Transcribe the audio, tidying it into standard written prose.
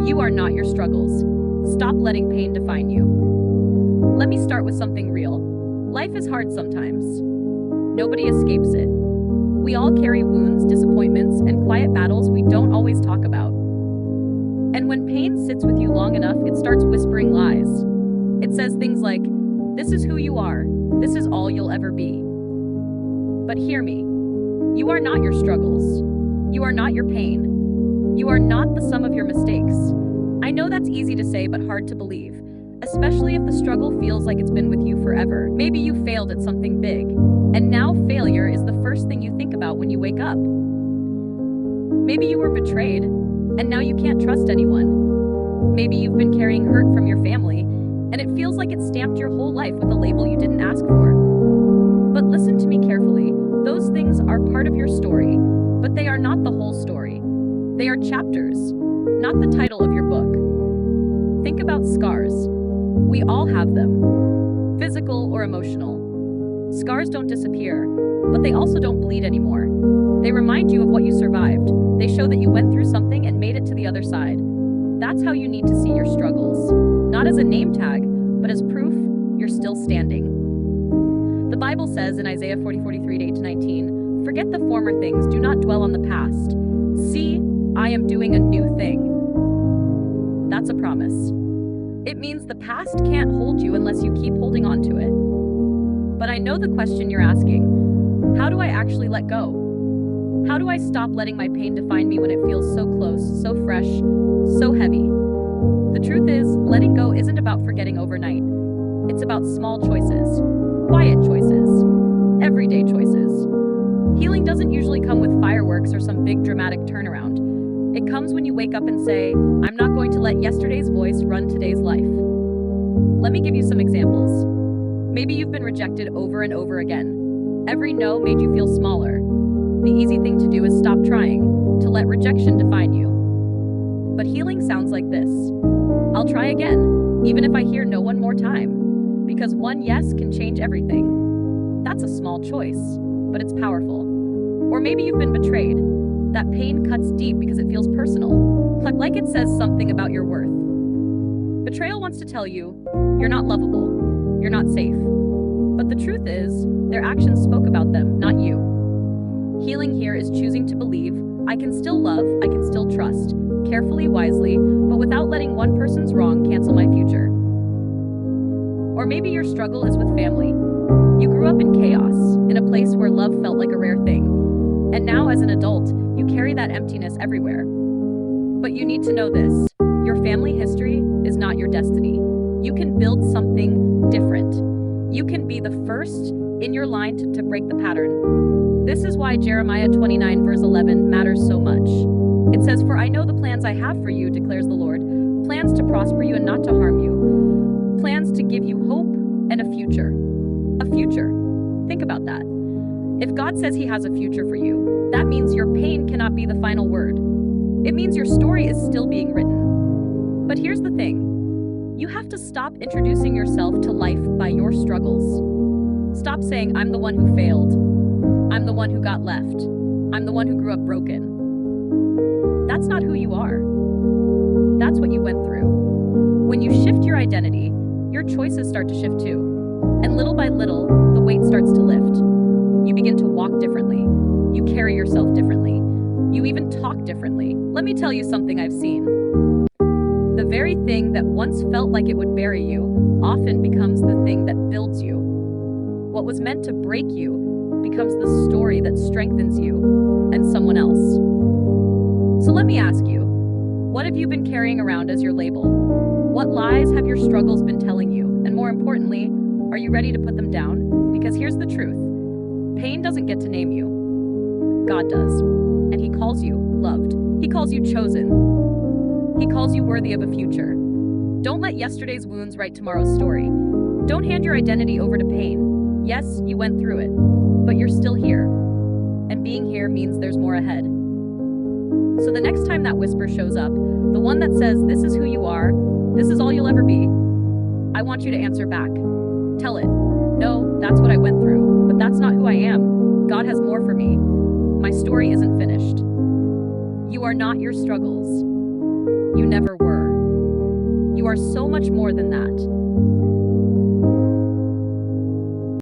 You are not your struggles. Stop letting pain define you. Let me start with something real. Life is hard sometimes. Nobody escapes it. We all carry wounds, disappointments, and quiet battles we don't always talk about. And when pain sits with you long enough, it starts whispering lies. It says things like, "This is who you are. This is all you'll ever be." But hear me. You are not your struggles. You are not your pain. You are not the sum of your mistakes. I know that's easy to say but hard to believe, especially if the struggle feels like it's been with you forever. Maybe you failed at something big, and now failure is the first thing you think about when you wake up. Maybe you were betrayed, and now you can't trust anyone. Maybe you've been carrying hurt from your family, and it feels like it stamped your whole life with a label you didn't ask for. But listen to me carefully. Those things are part of your story, but they are not the whole story. They are chapters, not the title of your book. Think about scars. We all have them, physical or emotional. Scars don't disappear, but they also don't bleed anymore. They remind you of what you survived. They show that you went through something and made it to the other side. That's how you need to see your struggles, not as a name tag, but as proof you're still standing. The Bible says in Isaiah 40:43-19, "Forget the former things, do not dwell on the past. See, I am doing a new thing." That's a promise. It means the past can't hold you unless you keep holding on to it. But I know the question you're asking. How do I actually let go? How do I stop letting my pain define me when it feels so close, so fresh, so heavy? The truth is, letting go isn't about forgetting overnight. It's about small choices, quiet choices, everyday choices. Healing doesn't usually come with fireworks or some big dramatic turnaround. It comes when you wake up and say, "I'm not going to let yesterday's voice run today's life." Let me give you some examples. Maybe you've been rejected over and over again. Every no made you feel smaller. The easy thing to do is stop trying, to let rejection define you. But healing sounds like this. I'll try again, even if I hear no one more time, because one yes can change everything. That's a small choice, but it's powerful. Or maybe you've been betrayed. That pain cuts deep because it feels personal, like it says something about your worth. Betrayal wants to tell you, you're not lovable, you're not safe. But the truth is, their actions spoke about them, not you. Healing here is choosing to believe, I can still love, I can still trust, carefully, wisely, but without letting one person's wrong cancel my future. Or maybe your struggle is with family. You grew up in chaos, in a place where love felt like a rare thing. And now, as an adult, you carry that emptiness everywhere. But you need to know this. Your family history is not your destiny. You can build something different. You can be the first in your line to break the pattern. This is why Jeremiah 29 verse 11 matters so much. It says, "For I know the plans I have for you, declares the Lord, plans to prosper you and not to harm you, plans to give you hope and a future." A future. Think about that. If God says He has a future for you, that means your pain cannot be the final word. It means your story is still being written. But here's the thing. You have to stop introducing yourself to life by your struggles. Stop saying, "I'm the one who failed. I'm the one who got left. I'm the one who grew up broken." That's not who you are. That's what you went through. When you shift your identity, your choices start to shift too. And little by little, the weight starts to lift. You begin to walk differently. You carry yourself differently. You even talk differently. Let me tell you something I've seen. The very thing that once felt like it would bury you often becomes the thing that builds you. What was meant to break you becomes the story that strengthens you and someone else. So let me ask you, what have you been carrying around as your label? What lies have your struggles been telling you? And more importantly, are you ready to put them down? Because here's the truth. Pain doesn't get to name you. God does. And He calls you loved. He calls you chosen. He calls you worthy of a future. Don't let yesterday's wounds write tomorrow's story. Don't hand your identity over to pain. Yes, you went through it, but you're still here. And being here means there's more ahead. So the next time that whisper shows up, the one that says, "This is who you are, this is all you'll ever be," I want you to answer back. Tell it, "No, that's what I went through, but that's not who I am. God has more for me. My story isn't finished." You are not your struggles. You never were. are so much more than that.